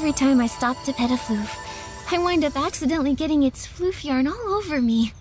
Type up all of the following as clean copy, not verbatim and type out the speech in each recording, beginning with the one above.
Every time I stop to pet a floof, I wind up accidentally getting its floof yarn all over me.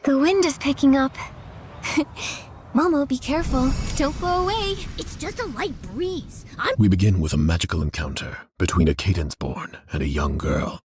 The wind is picking up. Momo, be careful. Don't blow away. It's just a light breeze. We begin with a magical encounter between a cadence-born and a young girl.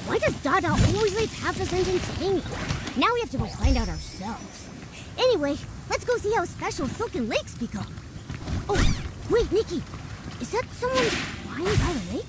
Why does Dada always leave half the sentence hanging? Now we have to go find out ourselves. Anyway, let's go see how special Silken Lakes become. Oh, wait, Nikki. Is that someone flying by the lake?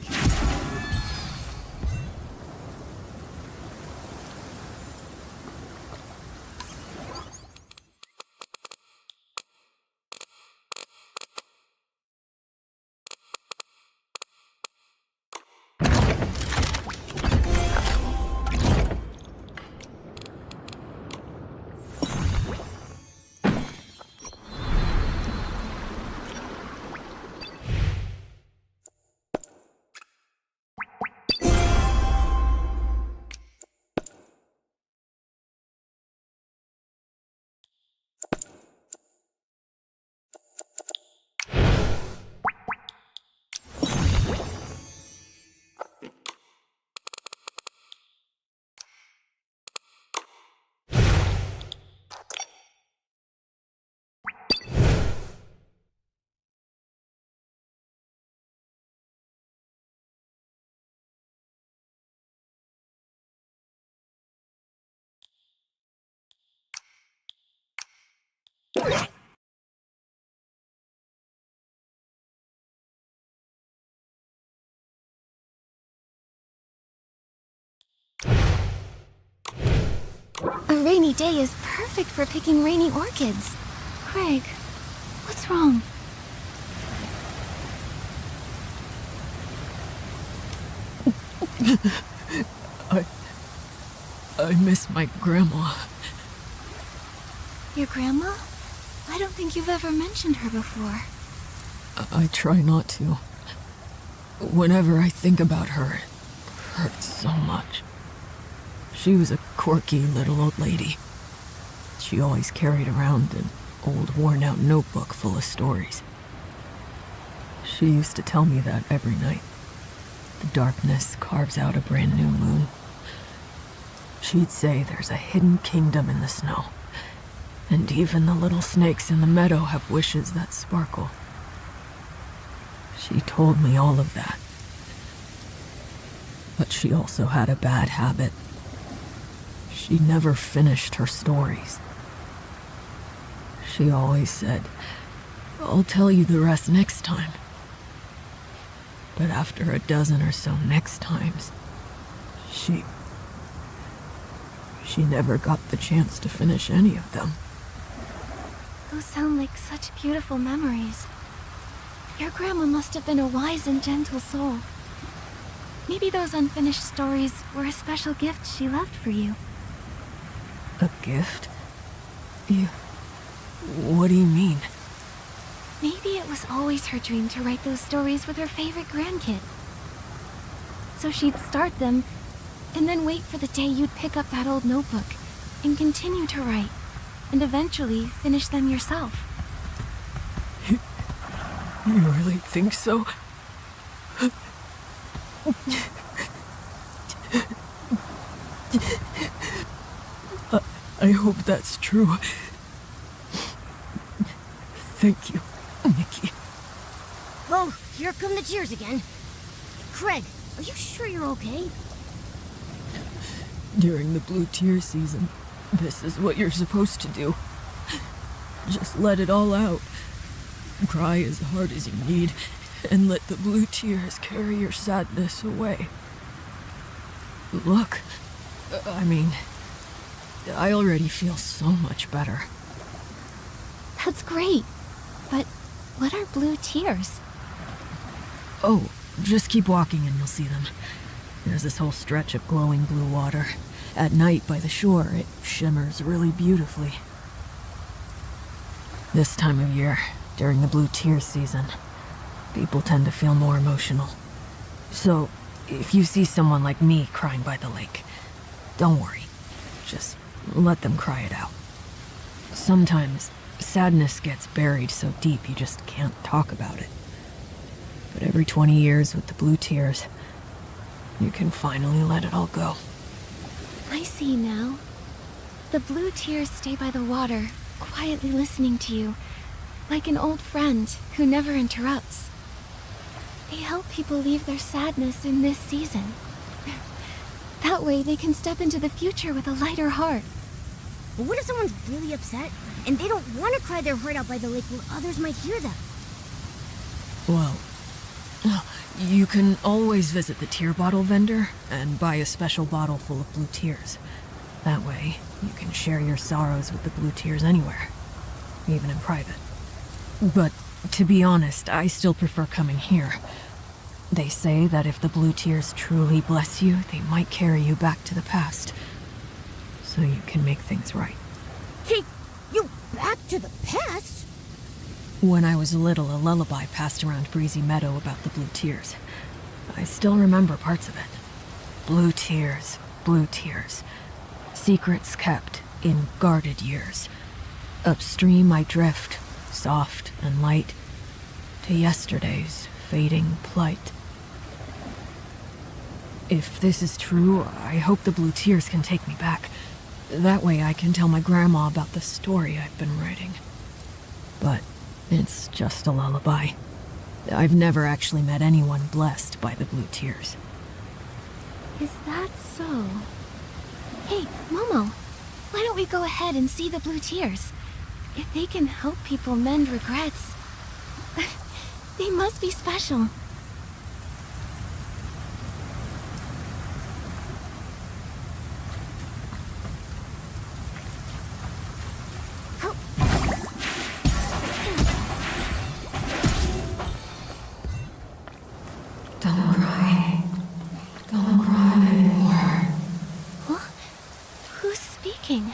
A rainy day is perfect for picking rainy orchids. Craig, what's wrong? I miss my grandma. Your grandma? I don't think you've ever mentioned her before. I try not to. Whenever I think about her, it hurts so much. She was a quirky little old lady. She always carried around an old worn-out notebook full of stories. She used to tell me that every night. The darkness carves out a brand new moon. She'd say there's a hidden kingdom in the snow, and even the little snakes in the meadow have wishes that sparkle. She told me all of that. But she also had a bad habit. She never finished her stories. She always said, "I'll tell you the rest next time." But after a dozen or so next times, she never got the chance to finish any of them. Those sound like such beautiful memories. Your grandma must have been a wise and gentle soul. Maybe those unfinished stories were a special gift she left for you. A gift? What do you mean? Maybe it was always her dream to write those stories with her favorite grandkid. So she'd start them, and then wait for the day you'd pick up that old notebook and continue to write, and eventually finish them yourself. You really think so? I hope that's true. Thank you, Nikki. Oh, here come the tears again. Craig, are you sure you're okay? During the blue tear season, this is what you're supposed to do. Just let it all out. Cry as hard as you need, and let the blue tears carry your sadness away. Look, I already feel so much better. That's great. But what are blue tears? Oh, just keep walking and you'll see them. There's this whole stretch of glowing blue water. At night by the shore, it shimmers really beautifully. This time of year, during the blue tear season, people tend to feel more emotional. So, if you see someone like me crying by the lake, don't worry. Just let them cry it out. Sometimes, sadness gets buried so deep you just can't talk about it. But every 20 years with the blue tears, you can finally let it all go. I see now. The blue tears stay by the water, quietly listening to you, like an old friend who never interrupts. They help people leave their sadness in this season. That way they can step into the future with a lighter heart. But what if someone's really upset and they don't want to cry their heart out by the lake where others might hear them? Well, you can always visit the tear bottle vendor and buy a special bottle full of blue tears. That way, you can share your sorrows with the blue tears anywhere, even in private. But to be honest, I still prefer coming here. They say that if the blue tears truly bless you, they might carry you back to the past, so you can make things right. Take you back to the past? When I was little, a lullaby passed around Breezy Meadow about the blue tears. I still remember parts of it. Blue tears, secrets kept in guarded years. Upstream I drift, soft and light, to yesterday's fading plight. If this is true, I hope the blue tears can take me back. That way I can tell my grandma about the story I've been writing. But it's just a lullaby. I've never actually met anyone blessed by the blue tears. Is that so? Hey, Momo, why don't we go ahead and see the blue tears? If they can help people mend regrets, they must be special. speaking.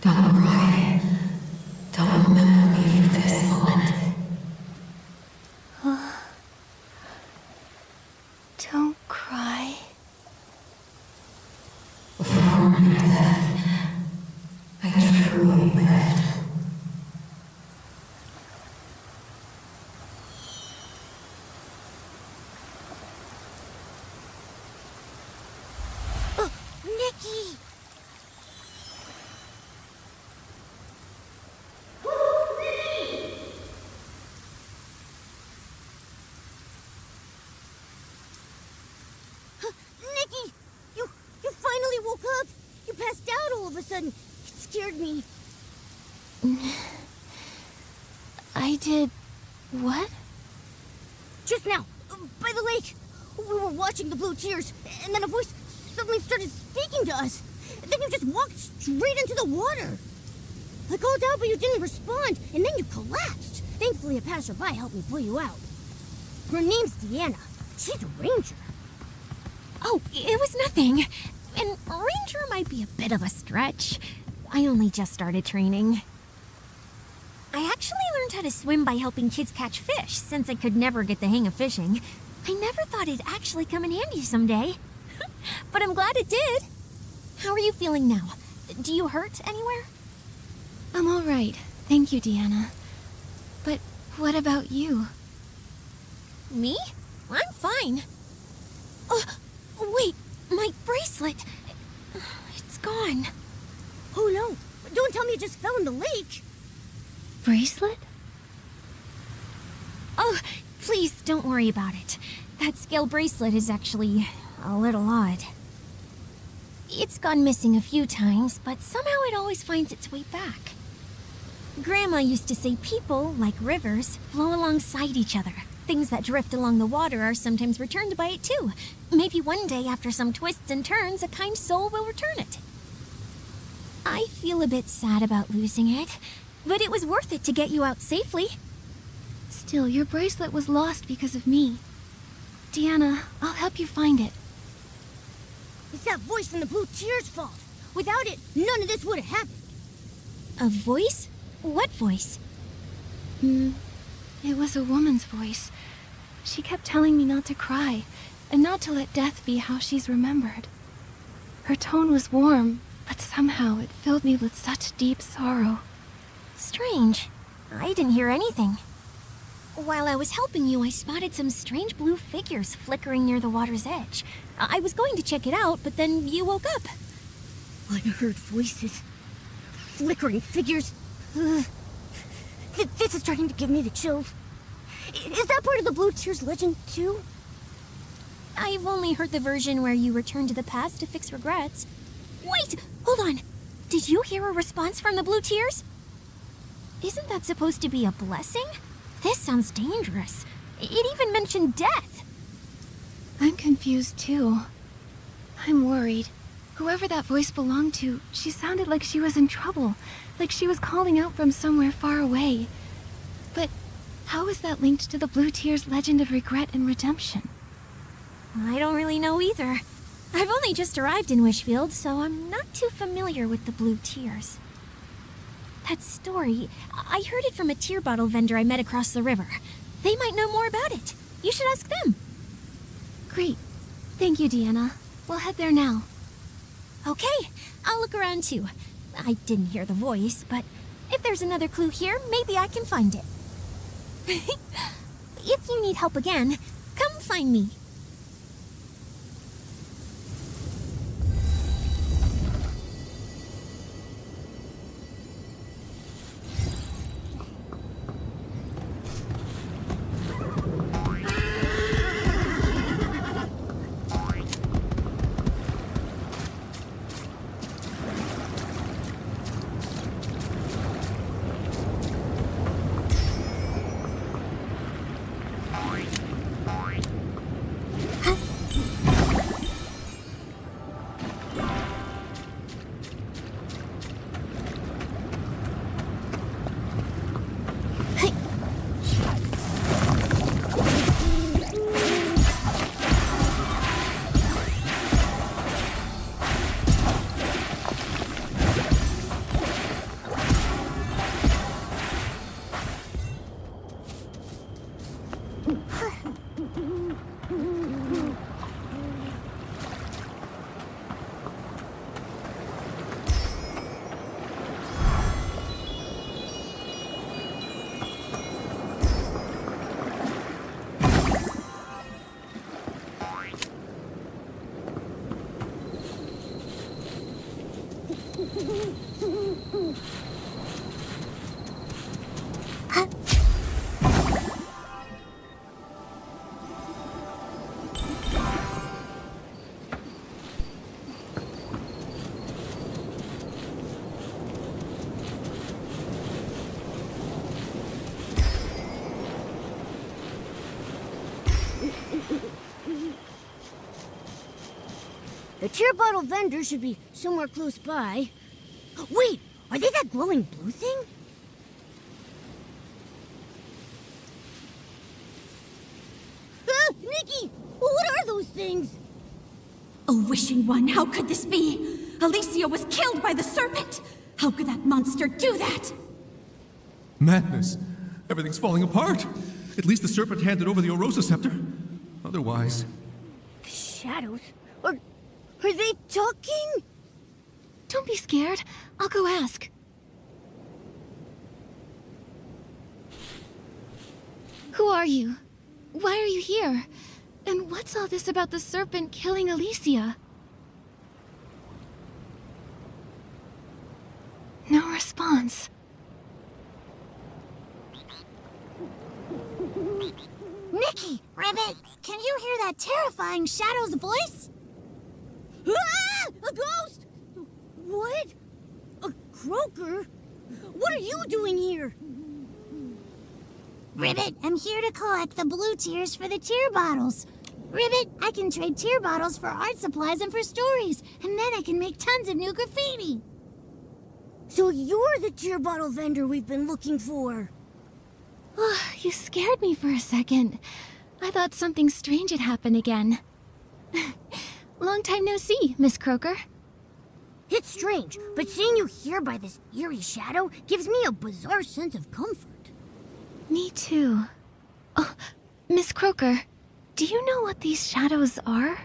Don't cry. Don't remember me for this moment. Don't cry. Before my death, I truly lived. Nikki! Nikki! You finally woke up! You passed out all of a sudden. It scared me. I did... what? Just now, by the lake. We were watching the blue tears, and then a voice suddenly started speaking to us. And then you just walked straight into the water. I called out, but you didn't respond, and then you collapsed. Thankfully, a passerby helped me pull you out. Her name's Deanna. She's a ranger. Oh, it was nothing. And ranger might be a bit of a stretch. I only just started training. I actually learned how to swim by helping kids catch fish, since I could never get the hang of fishing. I never thought it'd actually come in handy someday. But I'm glad it did. How are you feeling now? Do you hurt anywhere? I'm all right. Thank you, Deanna. But what about you? Me? I'm fine. Wait, my bracelet. It's gone. Oh no, don't tell me it just fell in the lake. Bracelet? Oh, please don't worry about it. That scale bracelet is actually a little odd. It's gone missing a few times, but somehow it always finds its way back. Grandma used to say people, like rivers, flow alongside each other. Things that drift along the water are sometimes returned by it too. Maybe one day, after some twists and turns, a kind soul will return it. I feel a bit sad about losing it, but it was worth it to get you out safely. Still, your bracelet was lost because of me. Deanna, I'll help you find it. It's that voice from the blue tears' fault. Without it, none of this would have happened. A voice? What voice? It was a woman's voice. She kept telling me not to cry, and not to let death be how she's remembered. Her tone was warm, but somehow it filled me with such deep sorrow. Strange. I didn't hear anything. While I was helping you, I spotted some strange blue figures flickering near the water's edge. I was going to check it out, but then you woke up. Unheard voices. Flickering figures. Ugh. This is starting to give me the chills. Is that part of the Blue Tears legend, too? I've only heard the version where you return to the past to fix regrets. Wait! Hold on! Did you hear a response from the Blue Tears? Isn't that supposed to be a blessing? This sounds dangerous. It even mentioned death. I'm confused, too. I'm worried. Whoever that voice belonged to, she sounded like she was in trouble, like she was calling out from somewhere far away. But how is that linked to the Blue Tears legend of regret and redemption? I don't really know either. I've only just arrived in Wishfield, so I'm not too familiar with the Blue Tears. That story, I heard it from a tear bottle vendor I met across the river. They might know more about it. You should ask them. Great. Thank you, Deanna. We'll head there now. Okay, I'll look around too. I didn't hear the voice, but if there's another clue here, maybe I can find it. If you need help again, come find me. The tear bottle vendor should be somewhere close by. Wait, are they that glowing blue thing? Nikki, what are those things? A wishing one, how could this be? Alicia was killed by the serpent! How could that monster do that? Madness! Everything's falling apart! At least the serpent handed over the Orosa scepter. Otherwise... The shadows? Are they talking? Don't be scared. I'll go ask. Who are you? Why are you here? And what's all this about the serpent killing Alicia? No response. Nikki! Ribbit! Can you hear that terrifying shadow's voice? Ah! A ghost! What? A croaker? What are you doing here? Ribbit, I'm here to collect the blue tears for the tear bottles. Ribbit, I can trade tear bottles for art supplies and for stories, and then I can make tons of new graffiti. So you're the tear bottle vendor we've been looking for. Oh, you scared me for a second. I thought something strange had happened again. Long time no see, Miss Croaker. It's strange, but seeing you here by this eerie shadow gives me a bizarre sense of comfort. Me too. Oh, Miss Croaker, do you know what these shadows are?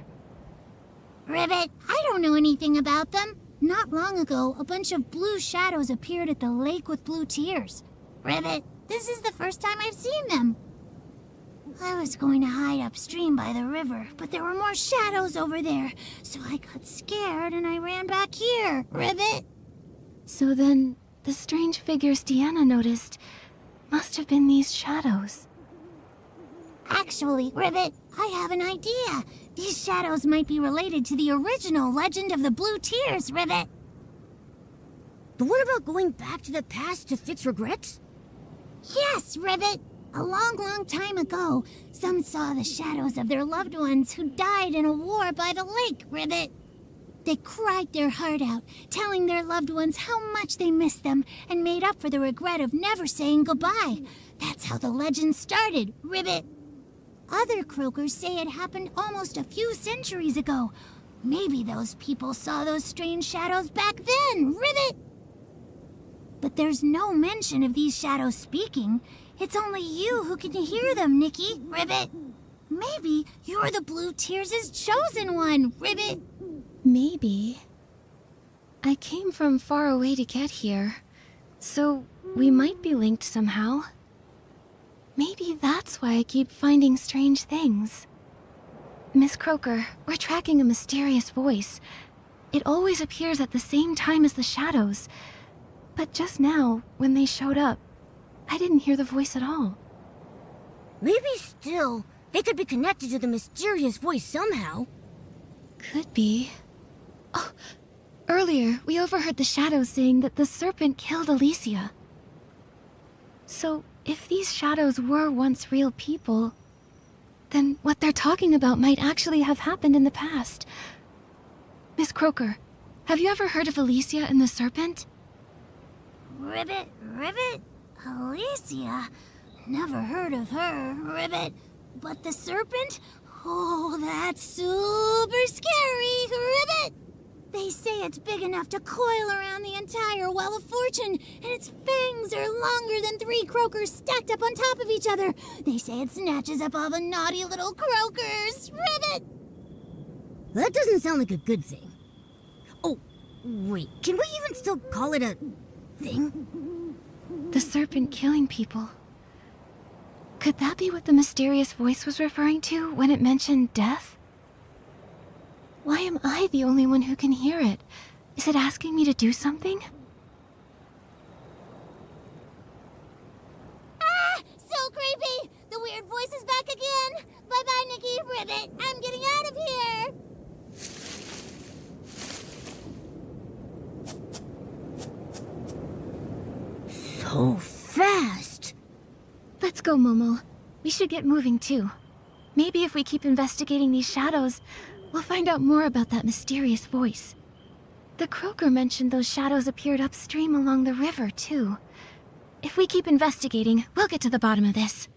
Ribbit, I don't know anything about them. Not long ago, a bunch of blue shadows appeared at the lake with blue tears. Ribbit, this is the first time I've seen them. I was going to hide upstream by the river, but there were more shadows over there, so I got scared and I ran back here. Ribbit? So then, the strange figures Deanna noticed must have been these shadows. Actually, Ribbit, I have an idea. These shadows might be related to the original Legend of the Blue Tears, Ribbit. The one about going back to the past to fix regrets? Yes, Ribbit. A long, long time ago, some saw the shadows of their loved ones who died in a war by the lake, Ribbit. They cried their heart out, telling their loved ones how much they missed them and made up for the regret of never saying goodbye. That's how the legend started, Ribbit. Other croakers say it happened almost a few centuries ago. Maybe those people saw those strange shadows back then, Ribbit. But there's no mention of these shadows speaking. It's only you who can hear them, Nikki, Ribbit. Maybe you're the Blue Tears' chosen one, Ribbit. Maybe. I came from far away to get here, so we might be linked somehow. Maybe that's why I keep finding strange things. Miss Croaker, we're tracking a mysterious voice. It always appears at the same time as the shadows. But just now, when they showed up, I didn't hear the voice at all. Maybe still, they could be connected to the mysterious voice somehow. Could be. Oh, earlier, we overheard the shadows saying that the serpent killed Alicia. So, if these shadows were once real people, then what they're talking about might actually have happened in the past. Miss Croaker, have you ever heard of Alicia and the serpent? Ribbit? Alicia? Never heard of her, Ribbit. But the serpent? Oh, that's super scary, Ribbit! They say it's big enough to coil around the entire Well of Fortune, and its fangs are longer than 3 croakers stacked up on top of each other. They say it snatches up all the naughty little croakers. Ribbit! That doesn't sound like a good thing. Oh, wait, can we even still call it a thing? The serpent killing people. Could that be what the mysterious voice was referring to when it mentioned death? Why am I the only one who can hear it? Is it asking me to do something? Ah! So creepy! The weird voice is back again! Bye-bye, Nikki. Ribbit, I'm getting out of here! So fast! Let's go, Momo. We should get moving too. Maybe if we keep investigating these shadows, we'll find out more about that mysterious voice. The croaker mentioned those shadows appeared upstream along the river, too. If we keep investigating, we'll get to the bottom of this.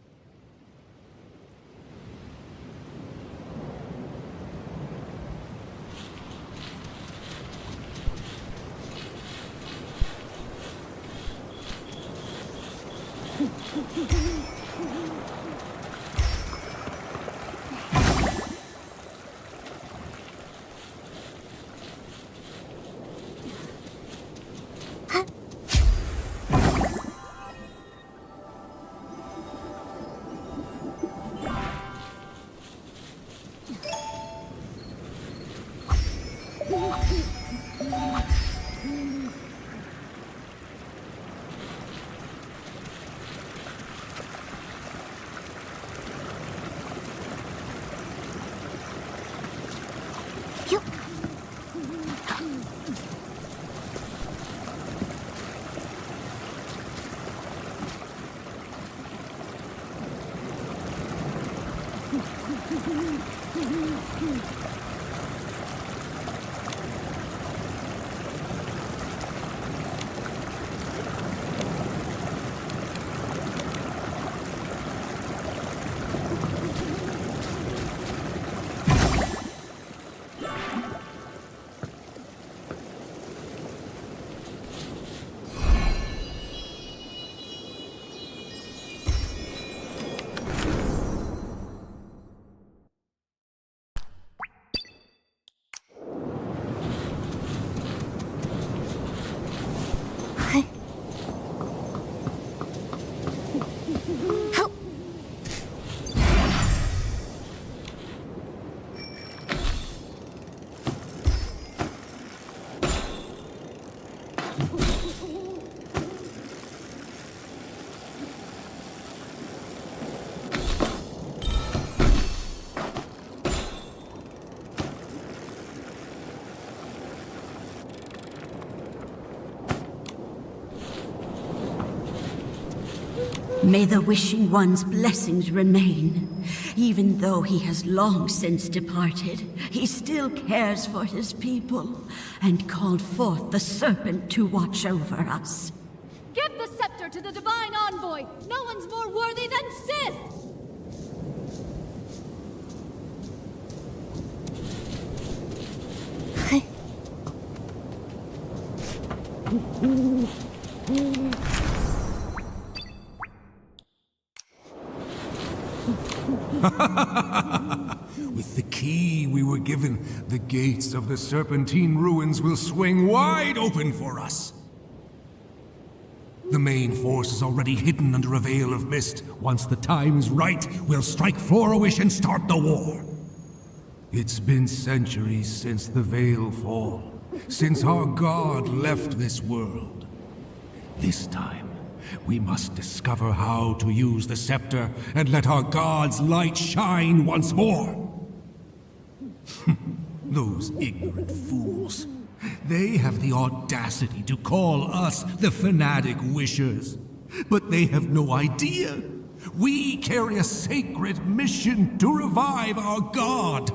May the Wishing One's blessings remain. Even though he has long since departed, he still cares for his people and called forth the serpent to watch over us. Give the scepter to the Divine Envoy! No one's more worthy than Sith! With the key we were given, the gates of the Serpentine Ruins will swing wide open for us. The main force is already hidden under a veil of mist. Once the time is right, we'll strike for a wish and start the war. It's been centuries since the Veil fall, since our god left this world. This time, we must discover how to use the scepter and let our god's light shine once more. Those ignorant fools. They have the audacity to call us the fanatic wishers. But they have no idea. We carry a sacred mission to revive our god.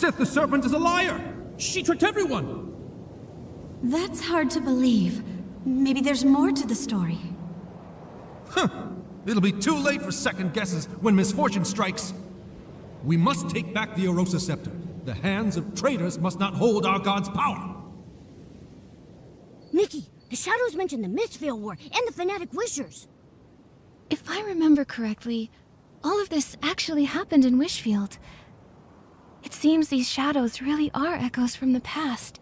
Sith the Serpent is a liar! She tricked everyone! That's hard to believe. Maybe there's more to the story. Huh! It'll be too late for second guesses when misfortune strikes. We must take back the Erosa Scepter. The hands of traitors must not hold our god's power. Nikki, the Shadows mentioned the Mistvale War and the Fanatic Wishers. If I remember correctly, all of this actually happened in Wishfield. It seems these shadows really are echoes from the past,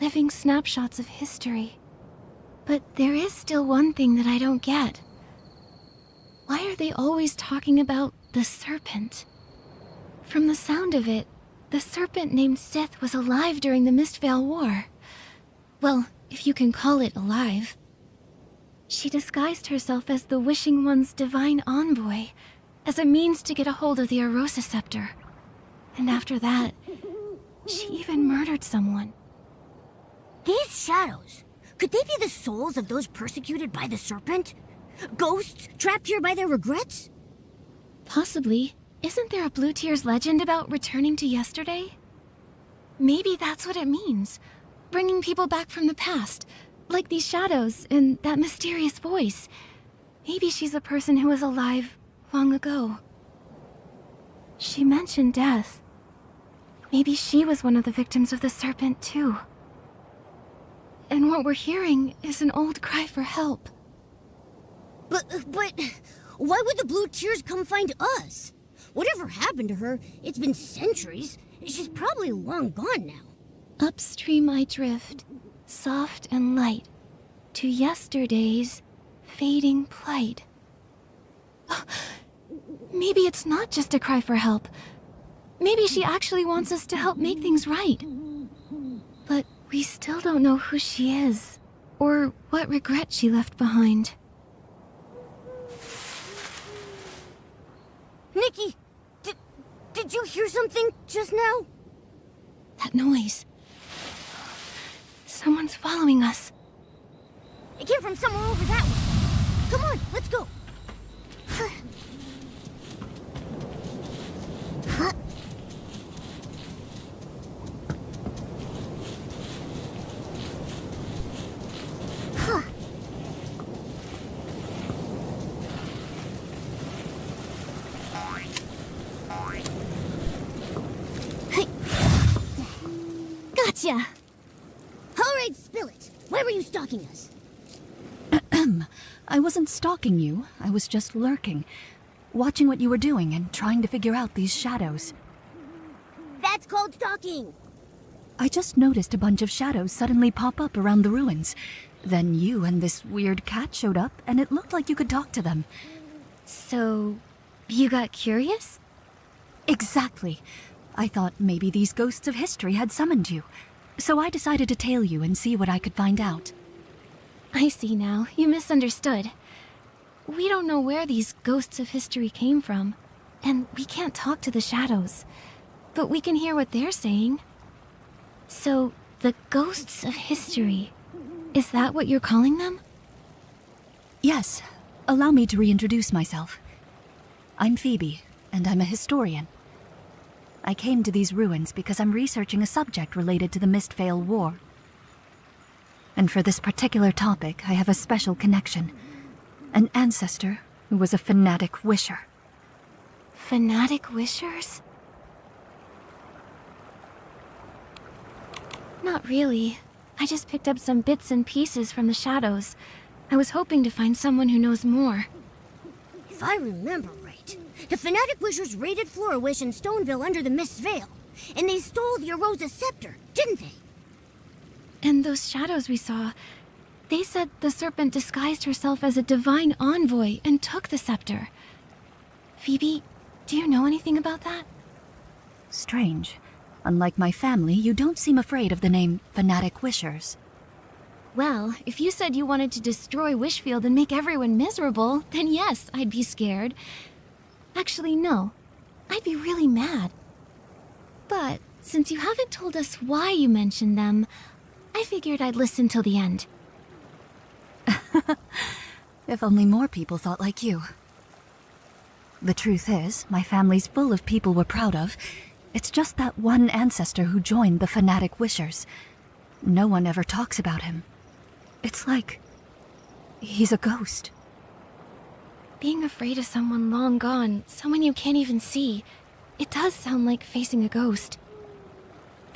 living snapshots of history. But there is still one thing that I don't get. Why are they always talking about the serpent? From the sound of it, the serpent named Sith was alive during the Mistvale War. Well, if you can call it alive. She disguised herself as the Wishing One's divine envoy, as a means to get a hold of the Erosa Scepter. And after that, she even murdered someone. These Shadows, could they be the souls of those persecuted by the Serpent? Ghosts trapped here by their regrets? Possibly. Isn't there a Blue Tears legend about returning to yesterday? Maybe that's what it means. Bringing people back from the past. Like these shadows and that mysterious voice. Maybe she's a person who was alive long ago. She mentioned death. Maybe she was one of the victims of the serpent too. And what we're hearing is an old cry for help. But why would the Blue Tears come find us? Whatever happened to her, it's been centuries. She's probably long gone now. Upstream I drift, soft and light, to yesterday's fading plight. Maybe it's not just a cry for help. Maybe she actually wants us to help make things right. But we still don't know who she is, or what regret she left behind. Nikki, did you hear something just now? That noise. Someone's following us. It came from somewhere over that way. Come on, let's go. Gotcha! All right, spill it. Why were you stalking us? I wasn't stalking you. I was just lurking, watching what you were doing and trying to figure out these shadows. That's called stalking. I just noticed a bunch of shadows suddenly pop up around the ruins. Then you and this weird cat showed up, and it looked like you could talk to them. So, you got curious? Exactly. I thought maybe these ghosts of history had summoned you. So I decided to tail you and see what I could find out. I see now. You misunderstood. We don't know where these ghosts of history came from, and we can't talk to the shadows. But we can hear what they're saying. So, the ghosts of history, is that what you're calling them? Yes. Allow me to reintroduce myself. I'm Phoebe, and I'm a historian. I came to these ruins because I'm researching a subject related to the Mistvale War. And for this particular topic, I have a special connection. An ancestor who was a fanatic wisher. Fanatic wishers? Not really. I just picked up some bits and pieces from the shadows. I was hoping to find someone who knows more. If I remember right, the Fanatic Wishers raided Florawish and Stoneville under the Mist Veil, and they stole the Erosa Scepter, didn't they? And those shadows we saw, they said the serpent disguised herself as a divine envoy and took the scepter. Phoebe, do you know anything about that? Strange. Unlike my family, you don't seem afraid of the name Fanatic Wishers. Well, if you said you wanted to destroy Wishfield and make everyone miserable, then yes, I'd be scared. Actually, no. I'd be really mad. But since you haven't told us why you mentioned them, I figured I'd listen till the end. If only more people thought like you. The truth is, my family's full of people we're proud of, It's just that one ancestor who joined the fanatic Wishers. No one ever talks about him. It's like he's a ghost. Being afraid of someone long gone, someone you can't even see, it does sound like facing a ghost.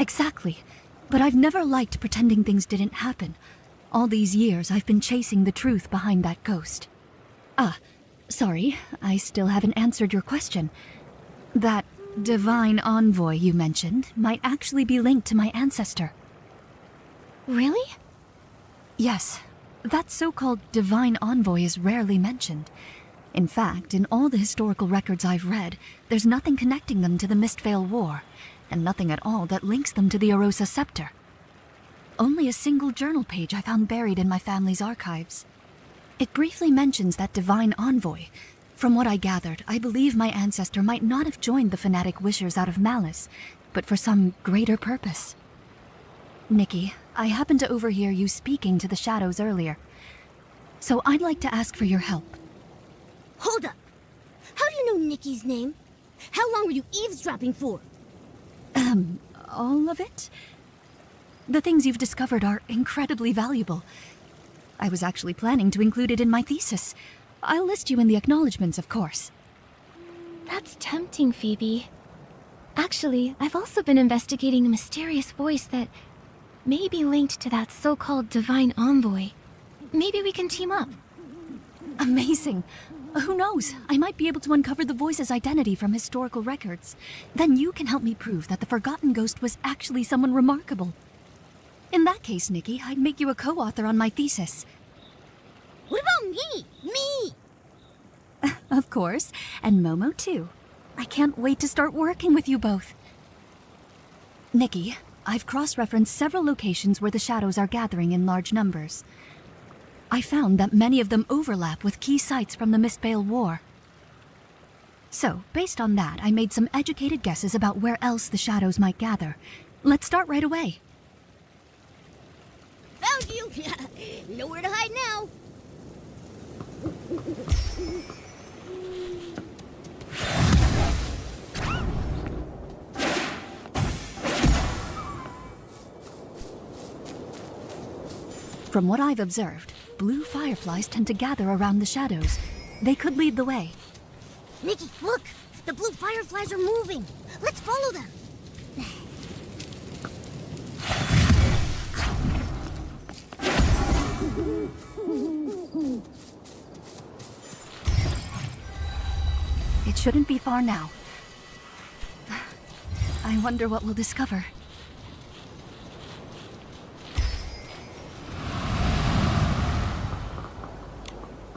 Exactly. But I've never liked pretending things didn't happen. All these years, I've been chasing the truth behind that ghost. Ah, sorry, I still haven't answered your question. That divine envoy you mentioned might actually be linked to my ancestor. Really? Yes. That so-called divine envoy is rarely mentioned. In fact, in all the historical records I've read, there's nothing connecting them to the Mistveil War, and nothing at all that links them to the Arosa Scepter. Only a single journal page I found buried in my family's archives. It briefly mentions that divine envoy. From what I gathered, I believe my ancestor might not have joined the fanatic Wishers out of malice, but for some greater purpose. Nikki, I happened to overhear you speaking to the shadows earlier, so I'd like to ask for your help. Hold up! How do you know Nikki's name? How long were you eavesdropping for? All of it? The things you've discovered are incredibly valuable. I was actually planning to include it in my thesis. I'll list you in the acknowledgements, of course. That's tempting, Phoebe. Actually, I've also been investigating a mysterious voice that may be linked to that so-called divine envoy. Maybe we can team up. Amazing. Who knows? I might be able to uncover the voice's identity from historical records. Then you can help me prove that the Forgotten Ghost was actually someone remarkable. In that case, Nikki, I'd make you a co-author on my thesis. What about me? Me! Of course, and Momo too. I can't wait to start working with you both. Nikki, I've cross-referenced several locations where the shadows are gathering in large numbers. I found that many of them overlap with key sites from the Mistveil War. So, based on that, I made some educated guesses about where else the shadows might gather. Let's start right away. Found you! Nowhere to hide now! From what I've observed, blue fireflies tend to gather around the shadows. They could lead the way. Nikki, look! The blue fireflies are moving! Let's follow them! It shouldn't be far now. I wonder what we'll discover.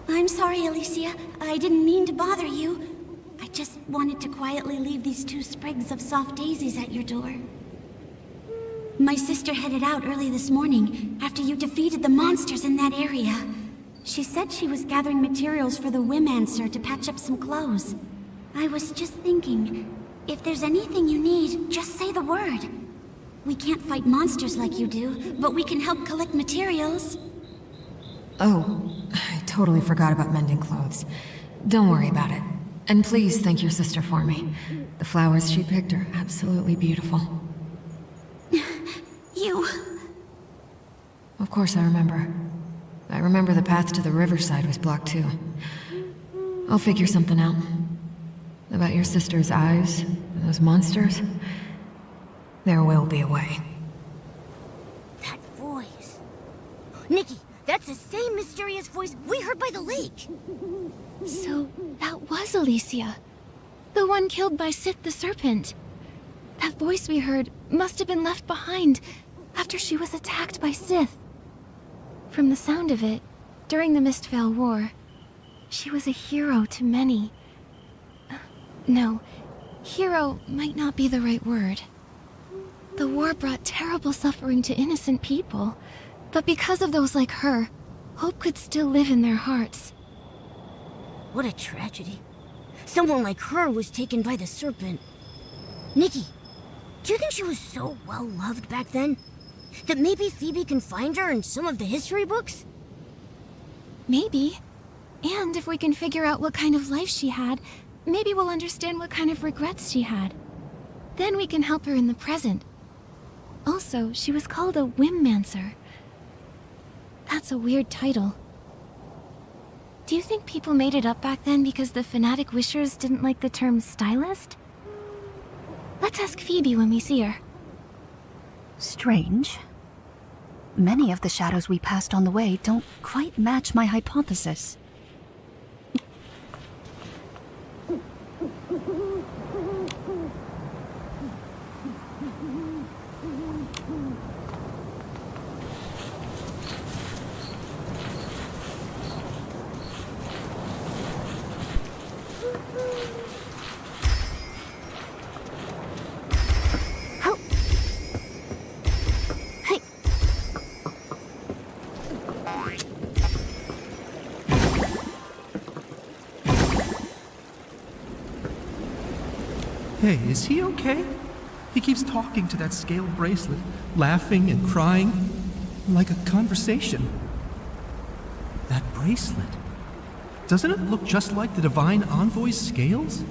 I'm sorry, Alicia. I didn't mean to bother you. I just wanted to quietly leave these 2 sprigs of soft daisies at your door. My sister headed out early this morning after you defeated the monsters in that area. She said she was gathering materials for the Wimancer to patch up some clothes. I was just thinking, if there's anything you need, just say the word. We can't fight monsters like you do, but we can help collect materials. Oh, I totally forgot about mending clothes. Don't worry about it. And please thank your sister for me. The flowers she picked are absolutely beautiful. You... Of course I remember. I remember the path to the riverside was blocked too. I'll figure something out. About your sister's eyes, and those monsters, there will be a way. That voice... Nikki, that's the same mysterious voice we heard by the lake! So, that was Alicia. The one killed by Sith the Serpent. That voice we heard must have been left behind after she was attacked by Sith. From the sound of it, during the Mistveil War, she was a hero to many. No, hero might not be the right word. The war brought terrible suffering to innocent people, but because of those like her, hope could still live in their hearts. What a tragedy. Someone like her was taken by the Serpent. Nikki, do you think she was so well-loved back then? That maybe Phoebe can find her in some of the history books? Maybe. And if we can figure out what kind of life she had, maybe we'll understand what kind of regrets she had. Then we can help her in the present. Also, she was called a Whimmancer. That's a weird title. Do you think people made it up back then because the fanatic wishers didn't like the term stylist? Let's ask Phoebe when we see her. Strange. Many of the shadows we passed on the way don't quite match my hypothesis. Hey, is he okay? He keeps talking to that scale bracelet, laughing and crying, like a conversation. That bracelet, doesn't it look just like the Divine Envoy's scales?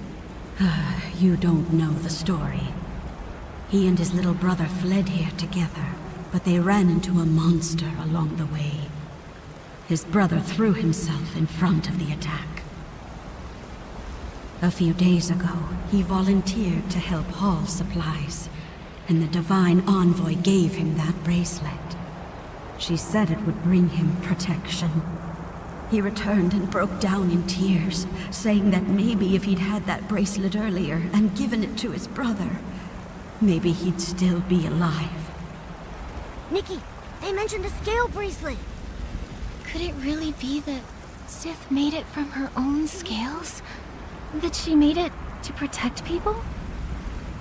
You don't know the story. He and his little brother fled here together, but they ran into a monster along the way. His brother threw himself in front of the attack. A few days ago, he volunteered to help haul supplies, and the Divine Envoy gave him that bracelet. She said it would bring him protection. He returned and broke down in tears, saying that maybe if he'd had that bracelet earlier and given it to his brother, maybe he'd still be alive. Nikki, they mentioned a scale bracelet. Could it really be that Sith made it from her own scales? That she made it to protect people?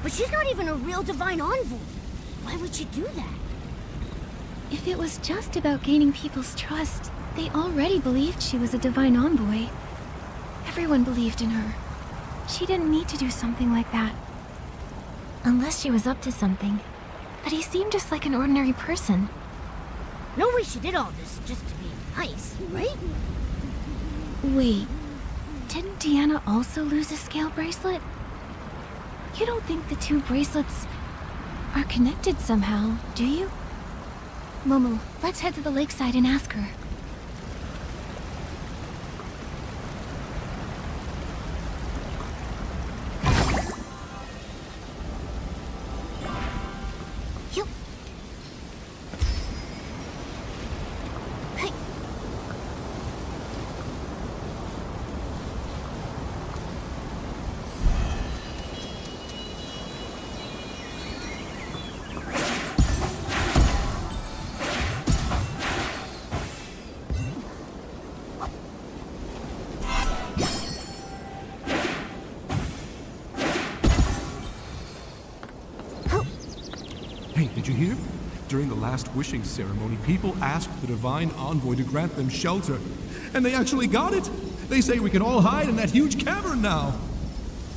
But she's not even a real Divine Envoy. Why would she do that? If it was just about gaining people's trust, they already believed she was a Divine Envoy. Everyone believed in her. She didn't need to do something like that. Unless she was up to something. But he seemed just like an ordinary person. No way she did all this just to be nice, right? Wait, didn't Deanna also lose a scale bracelet? You don't think the two bracelets are connected somehow, do you? Momo, let's head to the lakeside and ask her. Hey, did you hear? During the last wishing ceremony, people asked the Divine Envoy to grant them shelter. And they actually got it! They say we can all hide in that huge cavern now!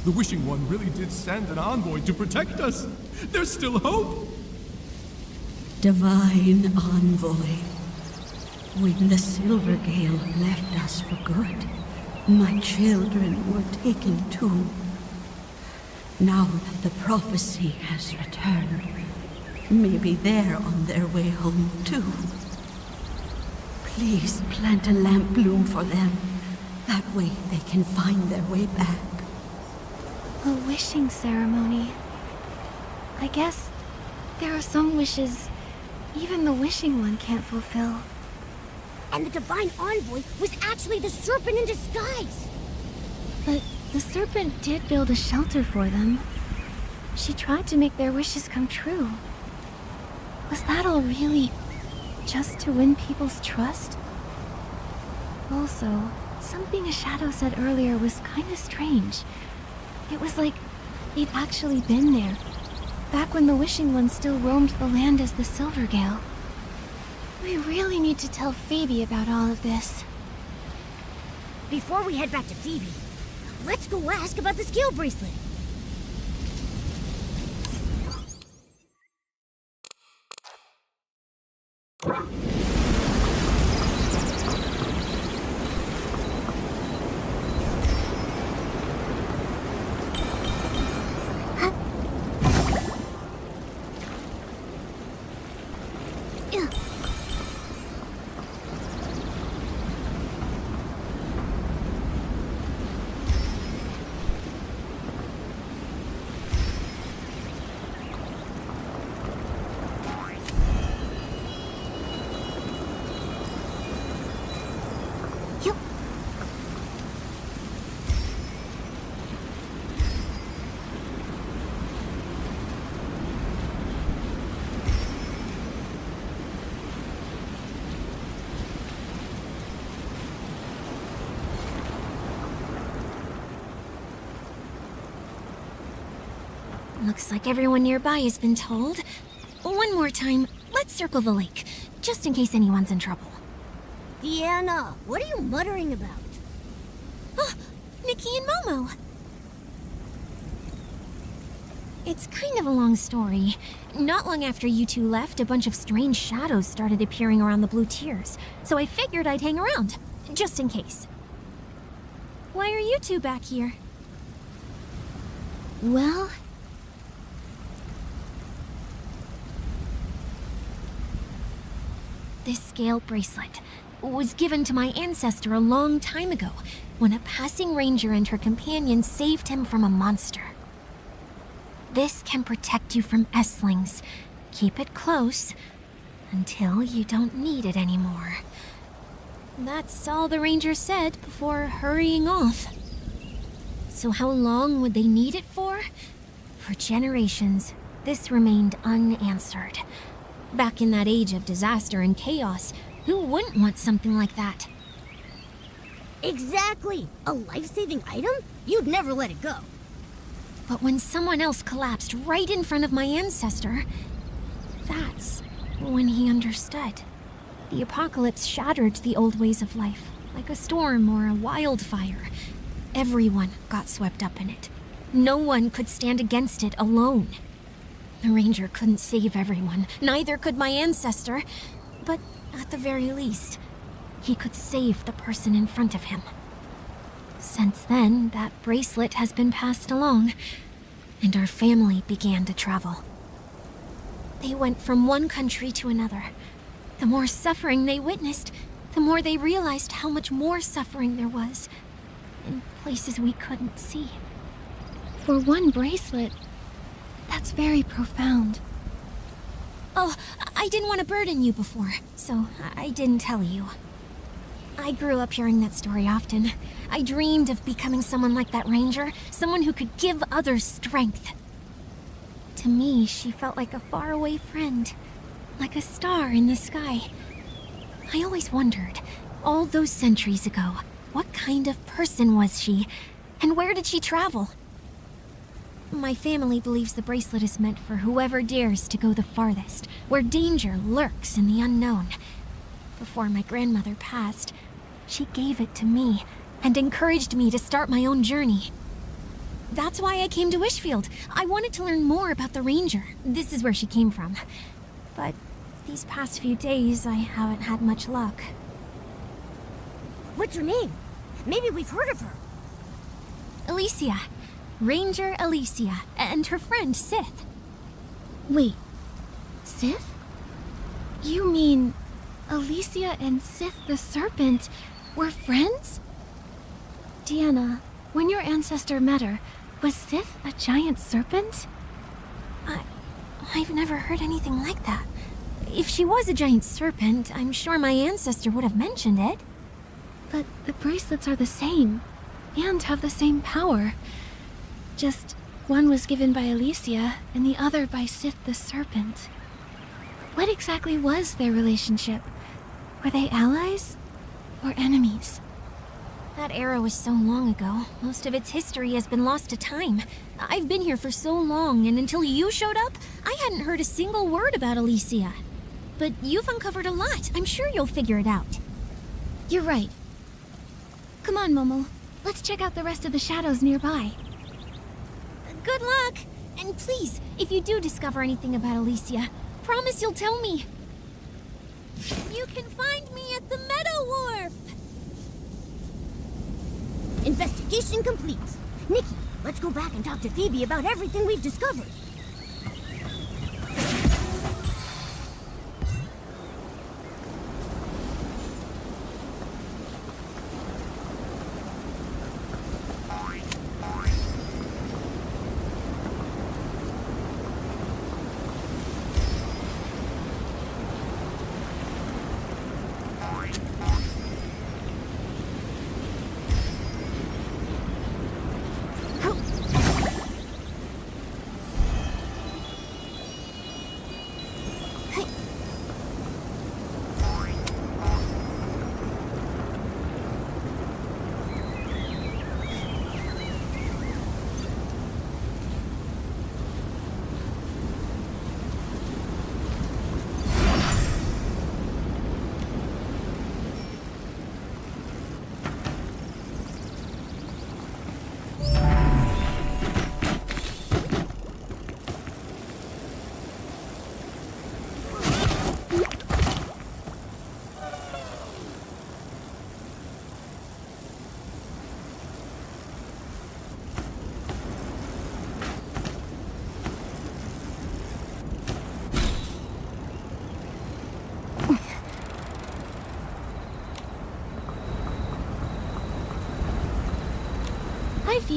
The Wishing One really did send an envoy to protect us! There's still hope! Divine Envoy. When the Silvergale left us for good, my children were taken too. Now that the prophecy has returned, maybe they're on their way home too. Please plant a lamp bloom for them. That way they can find their way back. A wishing ceremony. I guess there are some wishes even the Wishing One can't fulfill. And the Divine Envoy was actually the serpent in disguise. But the serpent did build a shelter for them. She tried to make their wishes come true. Was that all really just to win people's trust? Also, something a shadow said earlier was kind of strange. It was like they'd actually been there, back when the Wishing One still roamed the land as the Silvergale. We really need to tell Phoebe about all of this. Before we head back to Phoebe, let's go ask about the scale bracelet. Looks like everyone nearby has been told. One more time, let's circle the lake, just in case anyone's in trouble. Deanna, what are you muttering about? Oh, Nikki and Momo. It's kind of a long story. Not long after you two left, a bunch of strange shadows started appearing around the blue tiers, so I figured I'd hang around, just in case. Why are you two back here? Well... This scale bracelet was given to my ancestor a long time ago, when a passing ranger and her companion saved him from a monster. This can protect you from Esslings. Keep it close until you don't need it anymore. That's all the ranger said before hurrying off. So how long would they need it for? For generations, this remained unanswered. Back in that age of disaster and chaos, who wouldn't want something like that? Exactly! A life-saving item? You'd never let it go. But when someone else collapsed right in front of my ancestor, that's when he understood. The apocalypse shattered the old ways of life, like a storm or a wildfire. Everyone got swept up in it. No one could stand against it alone. The ranger couldn't save everyone, neither could my ancestor, but at the very least, he could save the person in front of him. Since then, that bracelet has been passed along, and our family began to travel. They went from one country to another. The more suffering they witnessed, the more they realized how much more suffering there was, in places we couldn't see. For one bracelet, that's very profound. Oh, I didn't want to burden you before, so I didn't tell you. I grew up hearing that story often. I dreamed of becoming someone like that ranger, someone who could give others strength. To me, she felt like a faraway friend, like a star in the sky. I always wondered, all those centuries ago, what kind of person was she, and where did she travel? My family believes the bracelet is meant for whoever dares to go the farthest, where danger lurks in the unknown. Before my grandmother passed, she gave it to me and encouraged me to start my own journey. That's why I came to Wishfield. I wanted to learn more about the ranger. This is where she came from. But these past few days, I haven't had much luck. What's her name? Maybe we've heard of her. Alicia. Ranger Alicia, and her friend Sith. Wait, Sith? You mean Alicia and Sith the Serpent were friends? Deanna, when your ancestor met her, was Sith a giant serpent? I've never heard anything like that. If she was a giant serpent, I'm sure my ancestor would have mentioned it. But the bracelets are the same, and have the same power. Just one was given by Alicia, and the other by Sith the Serpent. What exactly was their relationship? Were they allies or enemies? That era was so long ago. Most of its history has been lost to time. I've been here for so long, and until you showed up, I hadn't heard a single word about Alicia. But you've uncovered a lot. I'm sure you'll figure it out. You're right. Come on, Momo. Let's check out the rest of the shadows nearby. Good luck! And please, if you do discover anything about Alicia, promise you'll tell me. You can find me at the Meadow Wharf! Investigation complete. Nikki, let's go back and talk to Phoebe about everything we've discovered.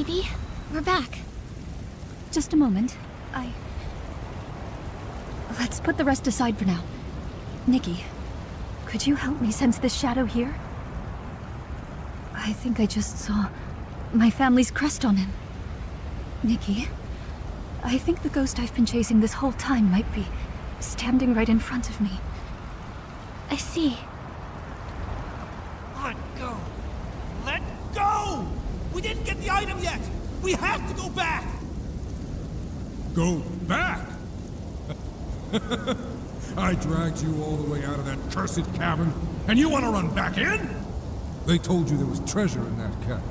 Phoebe. We're back. Just a moment. Let's put the rest aside for now. Nikki, could you help me sense this shadow here? I think I just saw my family's crest on him. Nikki, I think the ghost I've been chasing this whole time might be standing right in front of me. I see. Let go! Let go! We didn't get the item yet! We have to go back! Go back? I dragged you all the way out of that cursed cavern, and you want to run back in? They told you there was treasure in that cavern.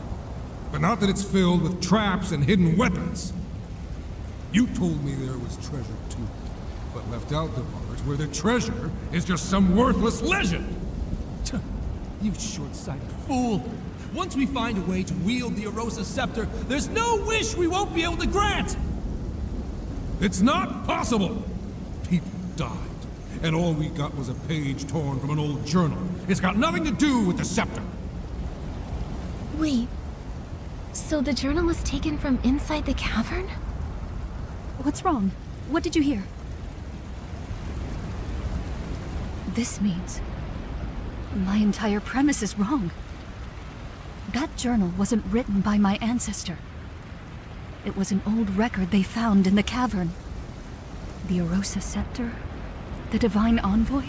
But not that it's filled with traps and hidden weapons. You told me there was treasure too, but left out the part where the treasure is just some worthless legend. You short-sighted fool! Once we find a way to wield the Arosa Scepter, there's no wish we won't be able to grant! It's not possible! People died, and all we got was a page torn from an old journal. It's got nothing to do with the scepter! Wait. So the journal was taken from inside the cavern? What's wrong? What did you hear? This means my entire premise is wrong. That journal wasn't written by my ancestor. It was an old record they found in the cavern. The Arosa Scepter, the Divine Envoy,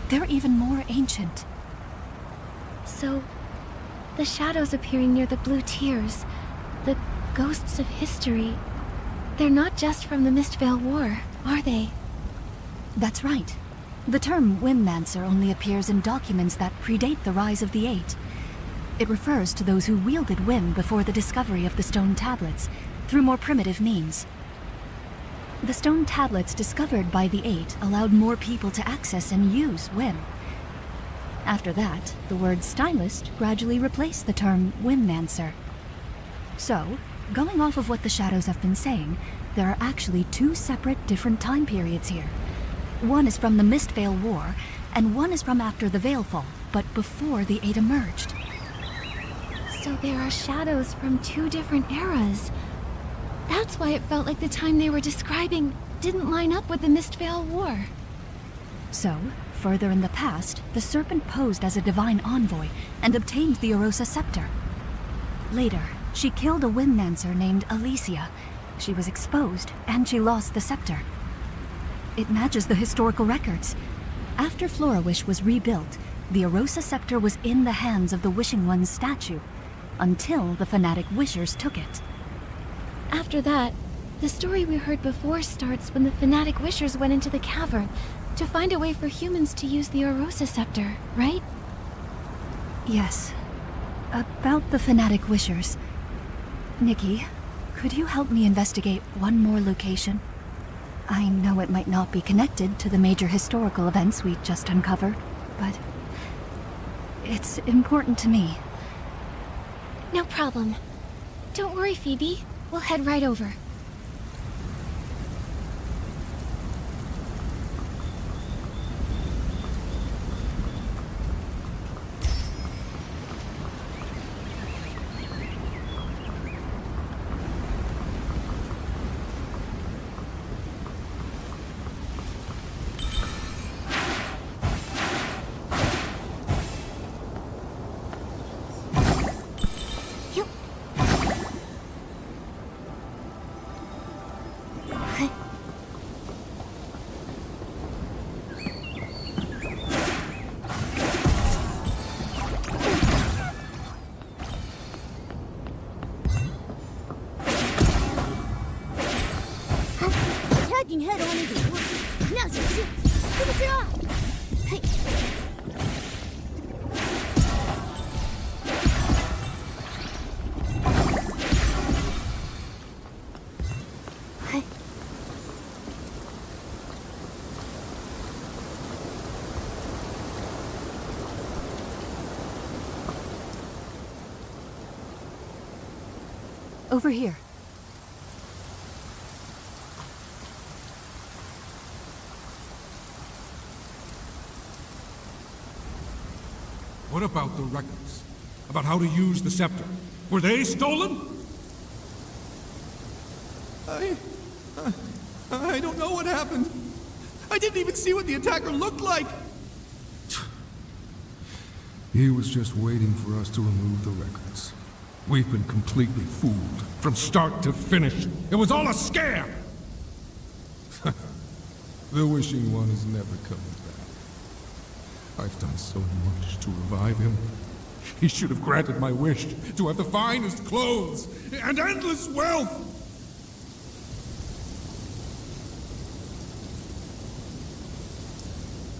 they're even more ancient. So, the shadows appearing near the blue tears, the ghosts of history, they're not just from the Mistvale War, are they? That's right. The term Whimmancer only appears in documents that predate the rise of the Eight. It refers to those who wielded whim before the discovery of the stone tablets, through more primitive means. The stone tablets discovered by the Eight allowed more people to access and use whim. After that, the word stylist gradually replaced the term Whimmancer. So, going off of what the shadows have been saying, there are actually two separate different time periods here. One is from the Mistvale War, and one is from after the Veilfall, but before the Eight emerged. So there are shadows from two different eras. That's why it felt like the time they were describing didn't line up with the Mistvale War. So, further in the past, the Serpent posed as a divine envoy and obtained the Arosa Scepter. Later, she killed a Whimmancer named Alicia. She was exposed, and she lost the scepter. It matches the historical records. After Florawish was rebuilt, the Arosa Scepter was in the hands of the Wishing One's statue, until the fanatic Wishers took it. After that, the story we heard before starts when the fanatic Wishers went into the cavern to find a way for humans to use the Arosa Scepter, right? Yes. About the fanatic Wishers. Nikki, could you help me investigate one more location? I know it might not be connected to the major historical events we just uncovered, but it's important to me. No problem. Don't worry, Phoebe. We'll head right over. Head on into the wood. Now she shoots. Give it your eye. Hey. Hey. Over here. What about the records? About how to use the scepter? Were they stolen? I don't know what happened. I didn't even see what the attacker looked like. He was just waiting for us to remove the records. We've been completely fooled, from start to finish. It was all a scam! The Wishing One is never coming back. I've done so much to revive him. He should have granted my wish to have the finest clothes and endless wealth!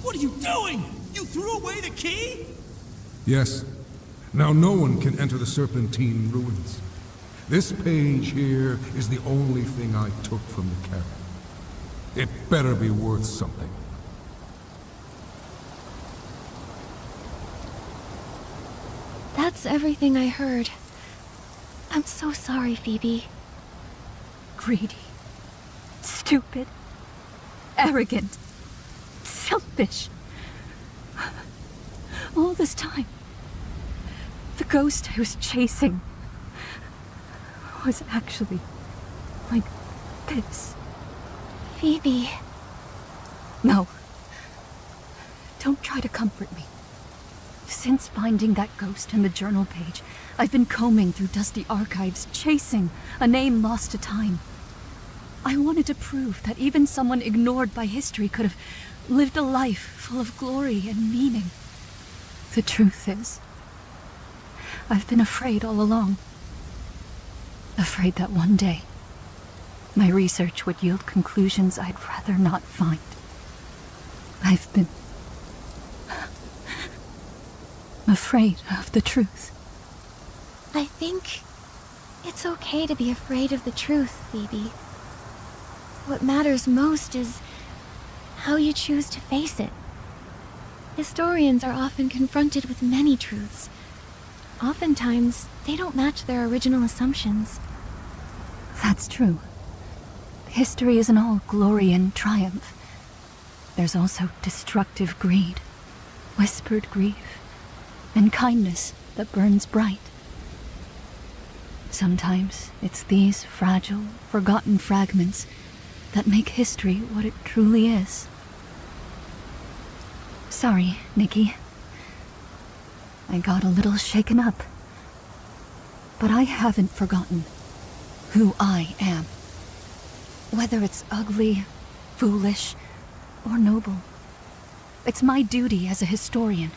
What are you doing? You threw away the key? Yes. Now no one can enter the Serpentine Ruins. This page here is the only thing I took from the cavern. It better be worth something. That's everything I heard. I'm so sorry, Phoebe. Greedy. Stupid. Arrogant. Selfish. All this time, the ghost I was chasing was actually like this. Phoebe. No. Don't try to comfort me. Since finding that ghost in the journal page, I've been combing through dusty archives, chasing a name lost to time. I wanted to prove that even someone ignored by history could have lived a life full of glory and meaning. The truth is, I've been afraid all along. Afraid that one day, my research would yield conclusions I'd rather not find. I've been afraid of the truth. I think it's okay to be afraid of the truth, Phoebe. What matters most is how you choose to face it. Historians are often confronted with many truths. Oftentimes, they don't match their original assumptions. That's true. History isn't all glory and triumph. There's also destructive greed, whispered grief, and kindness that burns bright. Sometimes it's these fragile, forgotten fragments that make history what it truly is. Sorry, Nikki. I got a little shaken up. But I haven't forgotten who I am. Whether it's ugly, foolish, or noble. It's my duty as a historian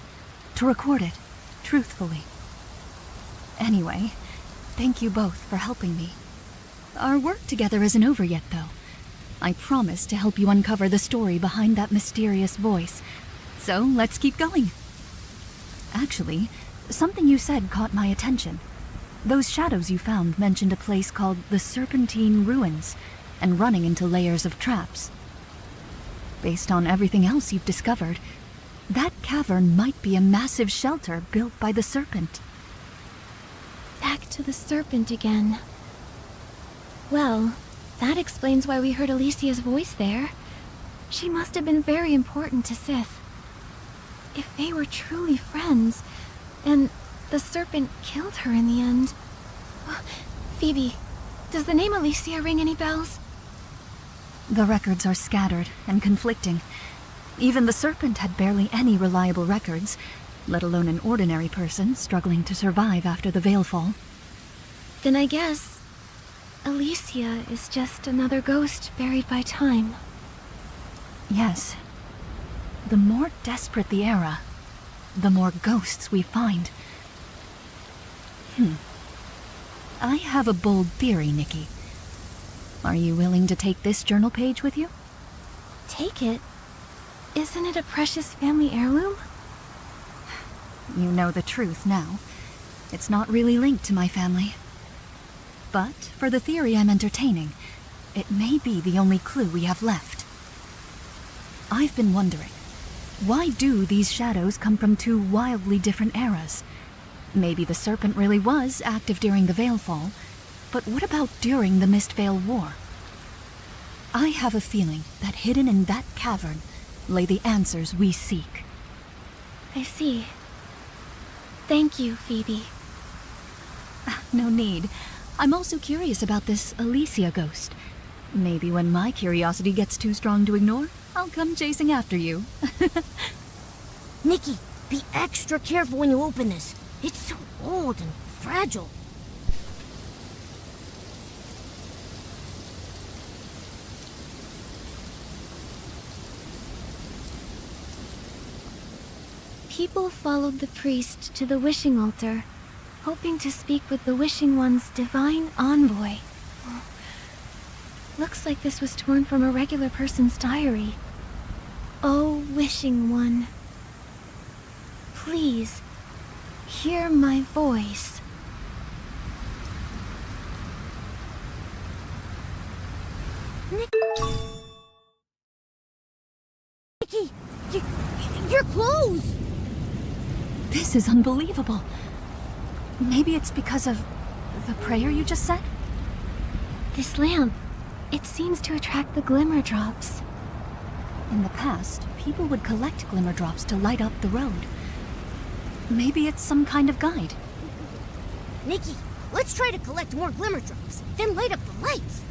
to record it truthfully. Anyway, thank you both for helping me. Our work together isn't over yet, though. I promise to help you uncover the story behind that mysterious voice. So let's keep going. Actually, something you said caught my attention. Those shadows you found mentioned a place called the Serpentine Ruins, and running into layers of traps. Based on everything else you've discovered, that cavern might be a massive shelter built by the Serpent. Back to the Serpent again. Well, that explains why we heard Alicia's voice there. She must have been very important to Sith. If they were truly friends, and the Serpent killed her in the end... Phoebe, does the name Alicia ring any bells? The records are scattered and conflicting. Even the Serpent had barely any reliable records, let alone an ordinary person struggling to survive after the Veilfall. Then I guess Alicia is just another ghost buried by time. Yes. The more desperate the era, the more ghosts we find. I have a bold theory, Nikki. Are you willing to take this journal page with you? Take it? Isn't it a precious family heirloom? You know the truth now. It's not really linked to my family. But for the theory I'm entertaining, it may be the only clue we have left. I've been wondering, why do these shadows come from two wildly different eras? Maybe the Serpent really was active during the Veilfall, but what about during the Mistveil War? I have a feeling that hidden in that cavern lay the answers we seek. I see. Thank you, Phoebe. No need. I'm also curious about this Alicia ghost. Maybe when my curiosity gets too strong to ignore, I'll come chasing after you. Nikki, be extra careful when you open this. It's so old and fragile. People followed the priest to the wishing altar, hoping to speak with the Wishing One's divine envoy. Looks like this was torn from a regular person's diary. Oh, Wishing One, please, hear my voice. Nikki, your clothes! This is unbelievable. Maybe it's because of the prayer you just said? This lamp, it seems to attract the glimmer drops. In the past, people would collect glimmer drops to light up the road. Maybe it's some kind of guide. Nikki, let's try to collect more glimmer drops, then light up the lights.